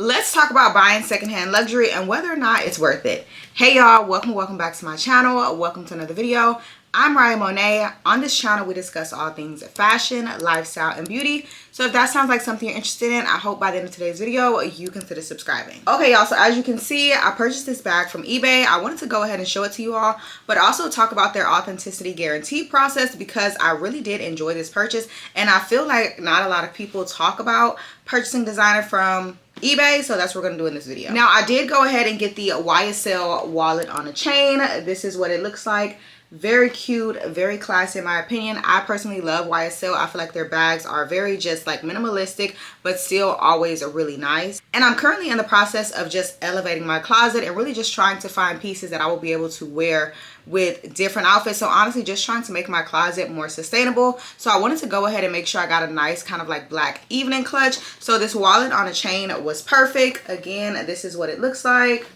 Let's talk about buying secondhand luxury and whether or not it's worth it. Hey y'all, welcome back to my channel. Welcome to another video. I'm Ryan Monet. On this channel, we discuss all things fashion, lifestyle, and beauty. So if that sounds like something you're interested in, I hope by the end of today's video, you consider subscribing. Okay, y'all, so as you can see, I purchased this bag from eBay. I wanted to go ahead and show it to you all, but also talk about their authenticity guarantee process because I really did enjoy this purchase. And I feel like not a lot of people talk about purchasing designer from eBay, so that's what we're gonna do in this video. Now, I did go ahead and get the YSL wallet on a chain. This is what it looks like. Very cute, very classy in my opinion. I personally love YSL. I feel like their bags are very just like minimalistic, but still always really nice. And I'm currently in the process of just elevating my closet and really just trying to find pieces that I will be able to wear with different outfits. So honestly, just trying to make my closet more sustainable. So I wanted to go ahead and make sure I got a nice kind of like black evening clutch. So this wallet on a chain was perfect. Again, this is what it looks like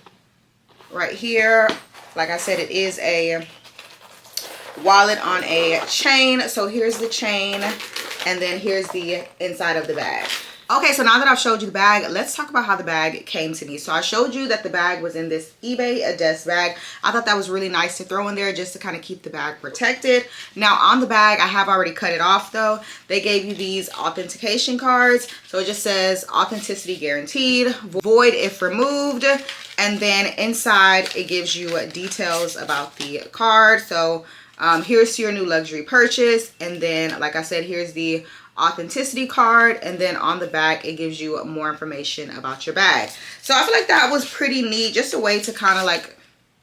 right here. Like I said, it is a wallet on a chain. So here's the chain, and then here's the inside of the bag. Okay, so now that I've showed you the bag, let's talk about how the bag came to me. So I showed you that the bag was in this eBay desk bag. I thought that was really nice to throw in there just to kind of keep the bag protected. Now on the bag, I have already cut it off though. They gave you these authentication cards. So it just says authenticity guaranteed, void if removed. And then inside it gives you details about the card. So here's your new luxury purchase, and then like I said, here's the authenticity card, and then on the back it gives you more information about your bag. So I feel like that was pretty neat, just a way to kind of like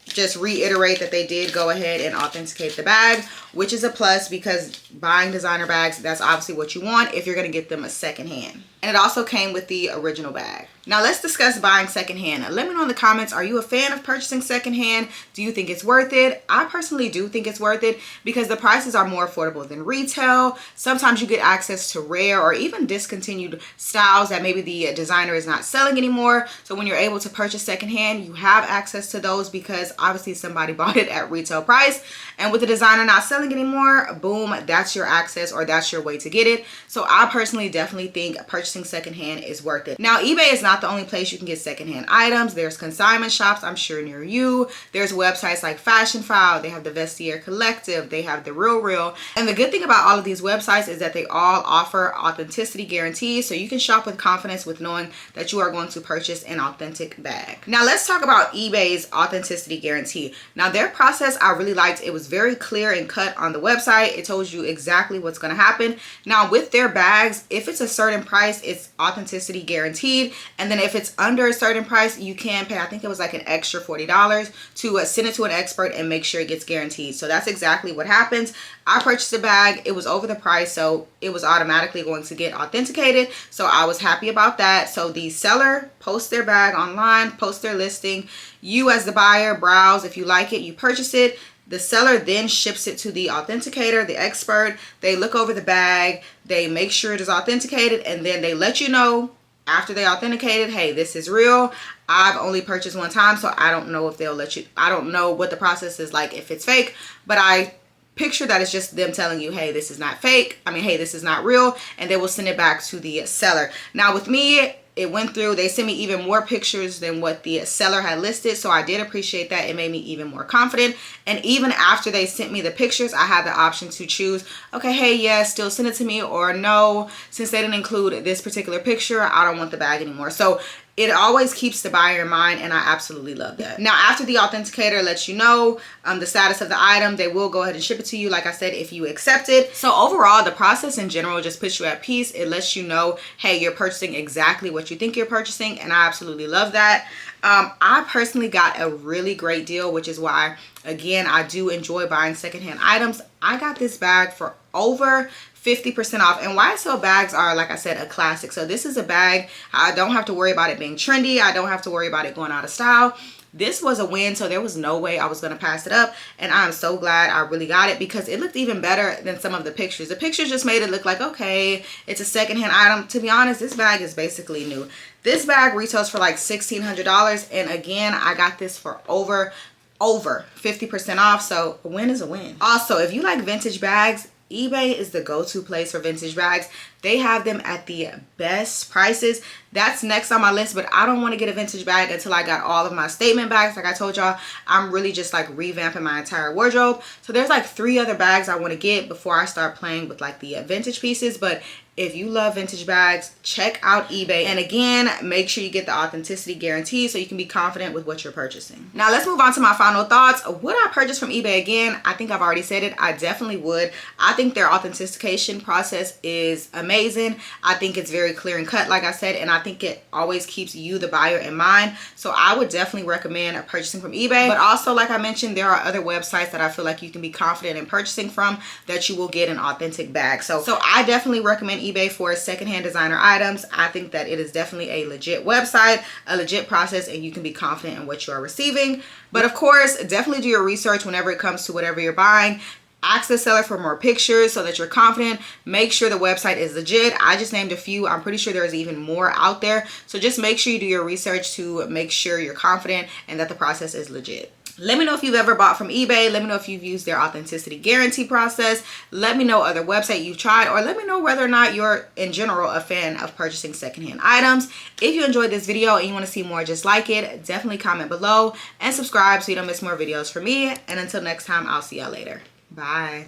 just reiterate that they did go ahead and authenticate the bag, which is a plus because buying designer bags, that's obviously what you want if you're going to get them a secondhand. And it also came with the original bag. Now let's discuss buying secondhand. Let me know in the comments, are you a fan of purchasing secondhand? Do you think it's worth it? I personally do think it's worth it because the prices are more affordable than retail. Sometimes you get access to rare or even discontinued styles that maybe the designer is not selling anymore. So when you're able to purchase secondhand, you have access to those because obviously somebody bought it at retail price. And with the designer not selling anymore, boom, that's your access, or that's your way to get it. So I personally definitely think purchasing secondhand is worth it. Now, eBay is not the only place you can get secondhand items. There's consignment shops, I'm sure, near you. There's websites like Fashionphile. They have the Vestiaire Collective. They have the RealReal. And the good thing about all of these websites is that they all offer authenticity guarantees. So you can shop with confidence with knowing that you are going to purchase an authentic bag. Now let's talk about eBay's authenticity guarantee. Now their process I really liked. It was very clear and cut on the website. It tells you exactly what's going to happen. Now with their bags, if it's a certain price, it's authenticity guaranteed. And then if it's under a certain price, you can pay, I think it was like an extra $40 to send it to an expert and make sure it gets guaranteed. So that's exactly what happens. I purchased a bag. It was over the price, so it was automatically going to get authenticated. So I was happy about that. So the seller posts their bag online, posts their listing. You as the buyer browse. If you like it, you purchase it. The seller then ships it to the authenticator, the expert. They look over the bag, they make sure it is authenticated, and then they let you know after they authenticated, hey, this is real. I've only purchased one time, so I don't know if they'll let you, I don't know what the process is like if it's fake, but I picture that it's just them telling you, hey, this is not fake. I mean, hey, this is not real, and they will send it back to the seller. Now with me, it went through, they sent me even more pictures than what the seller had listed. So I did appreciate that. It made me even more confident. And even after they sent me the pictures, I had the option to choose, okay, hey, yes, still send it to me, or no, since they didn't include this particular picture, I don't want the bag anymore. So it always keeps the buyer in mind, and I absolutely love that. Now, after the authenticator lets you know the status of the item, they will go ahead and ship it to you, like I said, if you accept it. So overall, the process in general just puts you at peace. It lets you know, hey, you're purchasing exactly what you think you're purchasing, and I absolutely love that. I personally got a really great deal, which is why, again, I do enjoy buying secondhand items. I got this bag for over 50% off, and YSL bags are, like I said, a classic. So this is a bag I don't have to worry about it being trendy. I don't have to worry about it going out of style. This was a win, so there was no way I was going to pass it up, and I'm so glad I really got it because it looked even better than some of the pictures. The pictures just made it look like, okay, it's a secondhand item. To be honest, this bag is basically new. This bag retails for like $1,600, and again, I got this for over 50% off, so a win is a win. Also, if you like vintage bags, eBay is the go-to place for vintage bags. They have them at the best prices. That's next on my list, but I don't want to get a vintage bag until I got all of my statement bags. Like I told y'all, I'm really just like revamping my entire wardrobe. So there's like 3 other bags I want to get before I start playing with like the vintage pieces. But if you love vintage bags, check out eBay. And again, make sure you get the authenticity guarantee so you can be confident with what you're purchasing. Now let's move on to my final thoughts. Would I purchase from eBay again? I think I've already said it. I definitely would. I think their authentication process is amazing. I think it's very clear and cut, like I said, and I think it always keeps you, the buyer, in mind. So I would definitely recommend purchasing from eBay. But also, like I mentioned, there are other websites that I feel like you can be confident in purchasing from that you will get an authentic bag. So I definitely recommend eBay for secondhand designer items. I think that it is definitely a legit website, a legit process, and you can be confident in what you are receiving. But of course, definitely do your research whenever it comes to whatever you're buying. Ask the seller for more pictures so that you're confident. Make sure the website is legit. I just named a few. I'm pretty sure there's even more out there. So just make sure you do your research to make sure you're confident and that the process is legit. Let me know if you've ever bought from eBay. Let me know if you've used their authenticity guarantee process. Let me know other website you've tried, or let me know whether or not you're in general a fan of purchasing secondhand items. If you enjoyed this video and you want to see more just like it, definitely comment below and subscribe so you don't miss more videos from me. And until next time, I'll see y'all later. Bye.